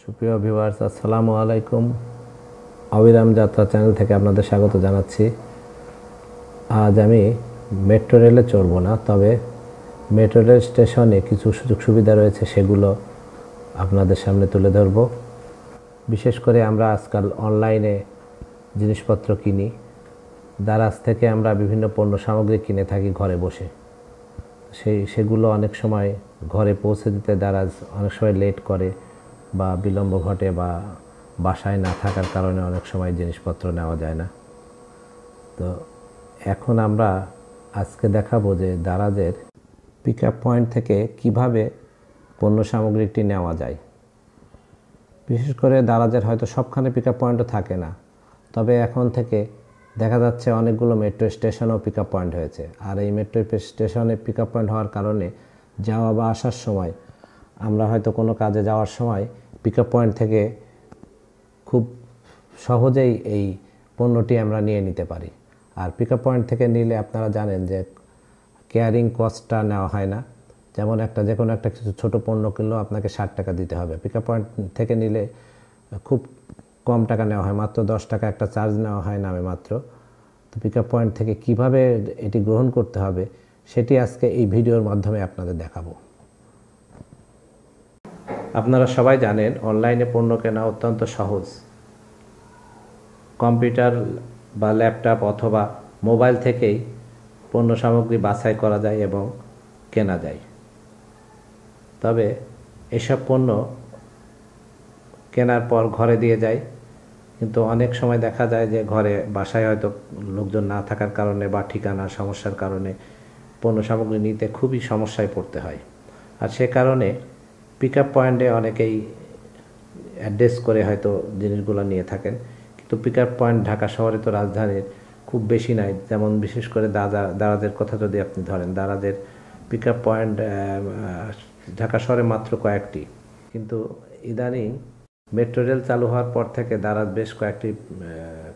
সুপ্রিয় ভিউয়ার্স, আসসালামু আলাইকুম। অবিরাম যাত্রা চ্যানেল থেকে আপনাদের স্বাগত জানাচ্ছি। আজ আমি মেট্রো রেলে চড়ব না, তবে মেট্রো রেল স্টেশনে কিছু সুযোগ সুবিধা রয়েছে, সেগুলো আপনাদের সামনে তুলে ধরব। বিশেষ করে আমরা আজকাল অনলাইনে জিনিসপত্র কিনি, দারাজ থেকে আমরা বিভিন্ন পণ্য সামগ্রী কিনে থাকি ঘরে বসে। সেগুলো অনেক সময় ঘরে পৌঁছে দিতে দারাজ অনেক সময় লেট করে বা বিলম্ব ঘটে, বা বাসায় না থাকার কারণে অনেক সময় জিনিসপত্র নেওয়া যায় না। তো এখন আমরা আজকে দেখাবো যে দারাজের পিক আপ পয়েন্ট থেকে কিভাবে পণ্য সামগ্রীটি নেওয়া যায়। বিশেষ করে দারাজের হয়তো সবখানে পিক আপ পয়েন্টও থাকে না, তবে এখন থেকে দেখা যাচ্ছে অনেকগুলো মেট্রো স্টেশনও পিক আপ পয়েন্ট হয়েছে। আর এই মেট্রো স্টেশনে পিক আপ পয়েন্ট হওয়ার কারণে যাওয়া বা আসার সময় আমরা হয়তো কোনো কাজে যাওয়ার সময় পিক আপ পয়েন্ট থেকে খুব সহজেই এই পণ্যটি আমরা নিয়ে নিতে পারি। আর পিক আপ পয়েন্ট থেকে নিলে আপনারা জানেন যে কেয়ারিং কস্টটা নেওয়া হয় না। যেমন যে কোনো একটা কিছু ছোটো পণ্য কিনলেও আপনাকে 60 টাকা দিতে হবে, পিক আপ পয়েন্ট থেকে নিলে খুব কম টাকা নেওয়া হয়, মাত্র 10 টাকা একটা চার্জ নেওয়া হয় নামে মাত্র। তো পিক আপ পয়েন্ট থেকে কিভাবে এটি গ্রহণ করতে হবে সেটি আজকে এই ভিডিওর মাধ্যমে আপনাদের দেখাবো। আপনারা সবাই জানেন অনলাইনে পণ্য কেনা অত্যন্ত সহজ। কম্পিউটার বা ল্যাপটপ অথবা মোবাইল থেকেই পণ্য সামগ্রী বাছাই করা যায় এবং কেনা যায়। তবে এসব পণ্য কেনার পর ঘরে দিয়ে যায়, কিন্তু অনেক সময় দেখা যায় যে বাসায় হয়তো লোকজন না থাকার কারণে বা ঠিকানার সমস্যার কারণে পণ্য সামগ্রী নিতে খুবই সমস্যায় পড়তে হয়। আর সে কারণে পিক আপ পয়েন্টে অনেকেই অ্যাড্রেস করে হয়তো জিনিসগুলো নিয়ে থাকেন, কিন্তু পিক আপ পয়েন্ট ঢাকা শহরে তো রাজধানীর খুব বেশি নাই। যেমন বিশেষ করে দারাজের কথা যদি আপনি ধরেন, দারাজের পিক আপ পয়েন্ট ঢাকা শহরে মাত্র কয়েকটি, কিন্তু ইদানিং মেট্রো রেল চালু হওয়ার পর থেকে দারাজ বেশ কয়েকটি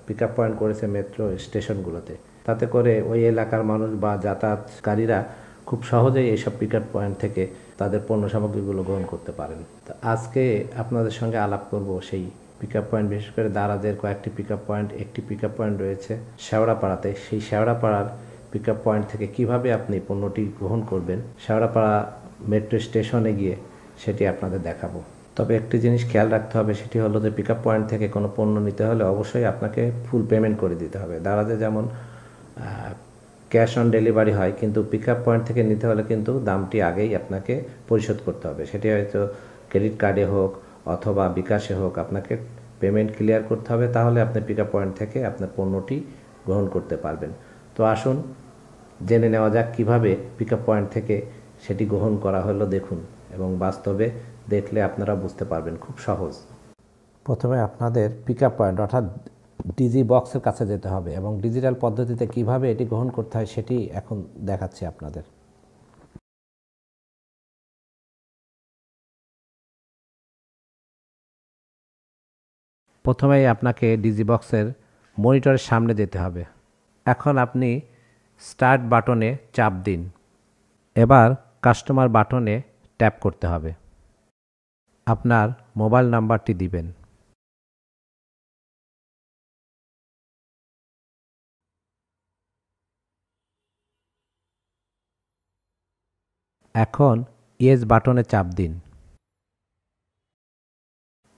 পিক আপ পয়েন্ট করেছে মেট্রো স্টেশনগুলোতে। তাতে করে ওই এলাকার মানুষ বা যাতায়াতকারীরা খুব সহজেই এইসব পিক আপ পয়েন্ট থেকে তাদের পণ্য সামগ্রীগুলো গ্রহণ করতে পারেন। তো আজকে আপনাদের সঙ্গে আলাপ করব সেই পিক আপ পয়েন্ট, বিশেষ করে দারাজের কয়েকটি পিক আপ পয়েন্ট। একটি পিক আপ পয়েন্ট রয়েছে শেওড়াপাড়াতে। সেই শেওড়াপাড়ার পিক আপ পয়েন্ট থেকে কিভাবে আপনি পণ্যটি গ্রহণ করবেন শেওড়াপাড়া মেট্রো স্টেশনে গিয়ে সেটি আপনাদের দেখাবো। তবে একটি জিনিস খেয়াল রাখতে হবে, সেটি হলো যে পিক আপ পয়েন্ট থেকে কোনো পণ্য নিতে হলে অবশ্যই আপনাকে ফুল পেমেন্ট করে দিতে হবে। দারাজে যেমন ক্যাশ অন ডেলিভারি হয়, কিন্তু পিক আপ পয়েন্ট থেকে নিতে হলে কিন্তু দামটি আগেই আপনাকে পরিশোধ করতে হবে। সেটি হয়তো ক্রেডিট কার্ডে হোক অথবা বিকাশে হোক, আপনাকে পেমেন্ট ক্লিয়ার করতে হবে, তাহলে আপনি পিক আপ পয়েন্ট থেকে আপনার পণ্যটি গ্রহণ করতে পারবেন। তো আসুন জেনে নেওয়া যাক কীভাবে পিক আপ পয়েন্ট থেকে সেটি গ্রহণ করা হলো। দেখুন, এবং বাস্তবে দেখলে আপনারা বুঝতে পারবেন, খুব সহজ। প্রথমে আপনাদের পিক আপ পয়েন্ট অর্থাৎ ডিজি বক্সের কাছে যেতে হবে, এবং ডিজিটাল পদ্ধতিতে কিভাবে এটি গ্রহণ করতে হয় সেটি এখন দেখাচ্ছি আপনাদের। প্রথমেই আপনাকে ডিজি বক্সের মনিটরের সামনে যেতে হবে। এখন আপনি স্টার্ট বাটনে চাপ দিন। এবার কাস্টমার বাটনে ট্যাপ করতে হবে। আপনার মোবাইল নাম্বারটি দিবেন। এখন ইয়েস বাটনে চাপ দিন।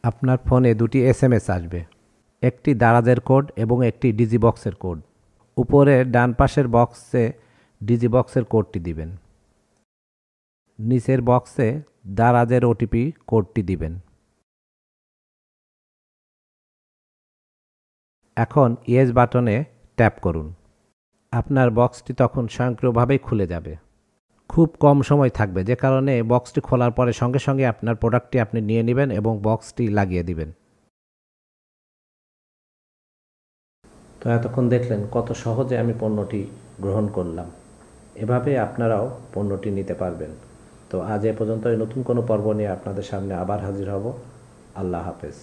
আপনার ফোনে দুটি SMS আসবে, একটি দারাজের কোড এবং একটি ডিজি বক্সের কোড। উপরের ডান পাশের বক্সে ডিজি বক্সের কোডটি দিবেন, নিচের বক্সে দারাজের OTP কোডটি দিবেন। এখন ইয়েস বাটনে ট্যাপ করুন। আপনার বক্সটি তখন স্বয়ংক্রিয়ভাবেই খুলে যাবে। খুব কম সময় থাকবে, যে কারণে বক্সটি খোলার পরে সঙ্গে সঙ্গে আপনার প্রোডাক্টটি আপনি নিয়ে নেবেন এবং বক্সটি লাগিয়ে দিবেন। তো এতক্ষণ দেখলেন কত সহজে আমি পণ্যটি গ্রহণ করলাম। এভাবে আপনারাও পণ্যটি নিতে পারবেন। তো আজ এ পর্যন্ত নতুন কোনো পর্ব নিয়ে আপনাদের সামনে আবার হাজির হব। আল্লাহ হাফেজ।